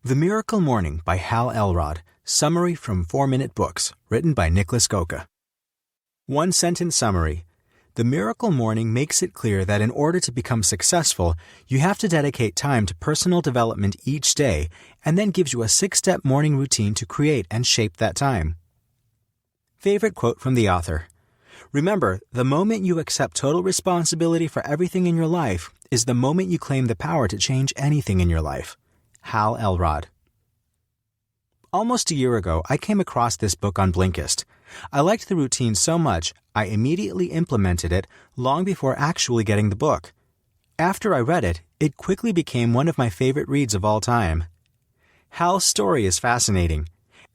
The Miracle Morning by Hal Elrod. Summary from 4-Minute Books, written by Nicholas Goka. One-sentence summary. The Miracle Morning makes it clear that in order to become successful, you have to dedicate time to personal development each day, and then gives you a 6-step morning routine to create and shape that time. Favorite quote from the author. Remember, the moment you accept total responsibility for everything in your life is the moment you claim the power to change anything in your life. Hal Elrod. Almost a year ago, I came across this book on Blinkist. I liked the routine so much, I immediately implemented it long before actually getting the book. After I read it, it quickly became one of my favorite reads of all time. Hal's story is fascinating.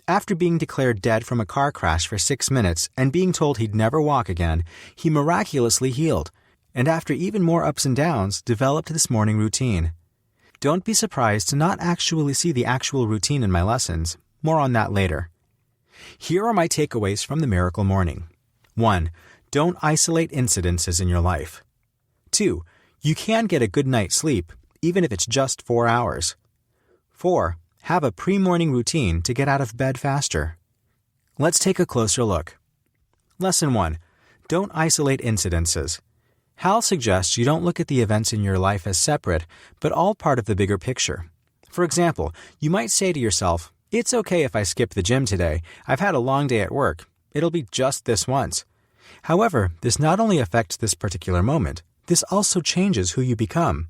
After being declared dead from a car crash for 6 minutes and being told he'd never walk again, he miraculously healed, and after even more ups and downs, developed this morning routine. Don't be surprised to not actually see the actual routine in my lessons. More on that later. Here are my takeaways from the Miracle Morning. 1. Don't isolate incidences in your life. 2. You can get a good night's sleep, even if it's just 4 hours. 4. Have a pre-morning routine to get out of bed faster. Let's take a closer look. Lesson 1. Don't isolate incidences. Hal suggests you don't look at the events in your life as separate, but all part of the bigger picture. For example, you might say to yourself, "It's okay if I skip the gym today. I've had a long day at work. It'll be just this once." However, this not only affects this particular moment, this also changes who you become.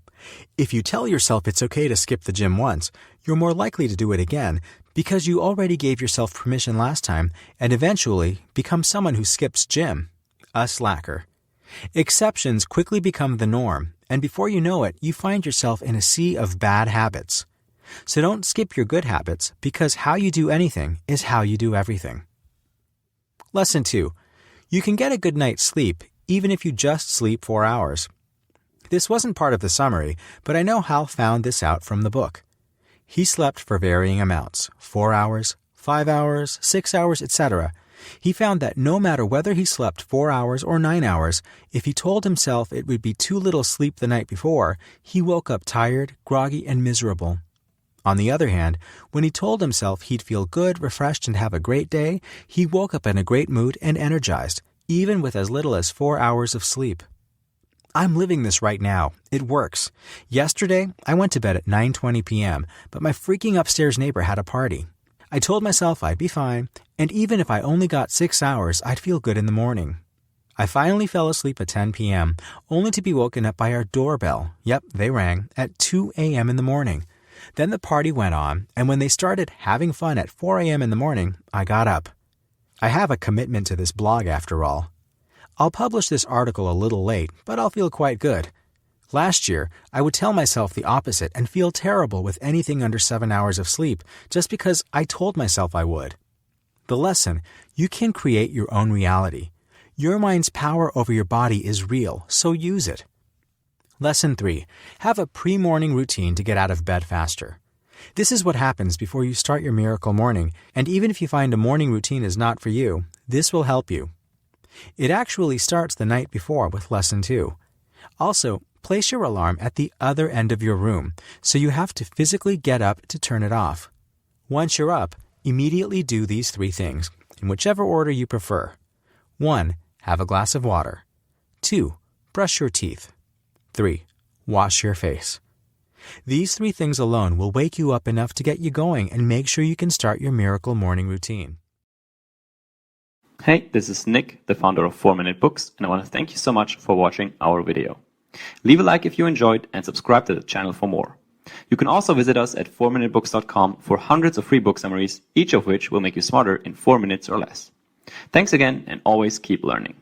If you tell yourself it's okay to skip the gym once, you're more likely to do it again because you already gave yourself permission last time and eventually become someone who skips gym, a slacker. Exceptions quickly become the norm, and before you know it, you find yourself in a sea of bad habits. So don't skip your good habits, because how you do anything is how you do everything. Lesson 2. You can get a good night's sleep even if you just sleep 4 hours. This wasn't part of the summary, but I know Hal found this out from the book. He slept for varying amounts, 4 hours, 5 hours, 6 hours, etc. He found that no matter whether he slept 4 hours or 9 hours, if he told himself it would be too little sleep the night before, he woke up tired, groggy, and miserable. On the other hand, when he told himself he'd feel good, refreshed, and have a great day, he woke up in a great mood and energized, even with as little as 4 hours of sleep. I'm living this right now. It works. Yesterday, I went to bed at 9:20 p.m., but my freaking upstairs neighbor had a party. I told myself I'd be fine, and even if I only got 6 hours, I'd feel good in the morning. I finally fell asleep at 10 p.m., only to be woken up by our doorbell. Yep, they rang, at 2 a.m. in the morning. Then the party went on, and when they started having fun at 4 a.m. in the morning, I got up. I have a commitment to this blog after all. I'll publish this article a little late, but I'll feel quite good. Last year, I would tell myself the opposite and feel terrible with anything under 7 hours of sleep just because I told myself I would. The lesson: you can create your own reality. Your mind's power over your body is real, so use it. Lesson 3. Have a pre-morning routine to get out of bed faster. This is what happens before you start your miracle morning, and even if you find a morning routine is not for you, this will help you. It actually starts the night before with Lesson 2. Also, place your alarm at the other end of your room, so you have to physically get up to turn it off. Once you're up, immediately do these 3 things, in whichever order you prefer. 1. Have a glass of water. 2. Brush your teeth. 3. Wash your face. These 3 things alone will wake you up enough to get you going and make sure you can start your miracle morning routine. Hey, this is Nick, the founder of 4-Minute Books, and I want to thank you so much for watching our video. Leave a like if you enjoyed and subscribe to the channel for more. You can also visit us at 4minutebooks.com for hundreds of free book summaries, each of which will make you smarter in 4 minutes or less. Thanks again, and always keep learning.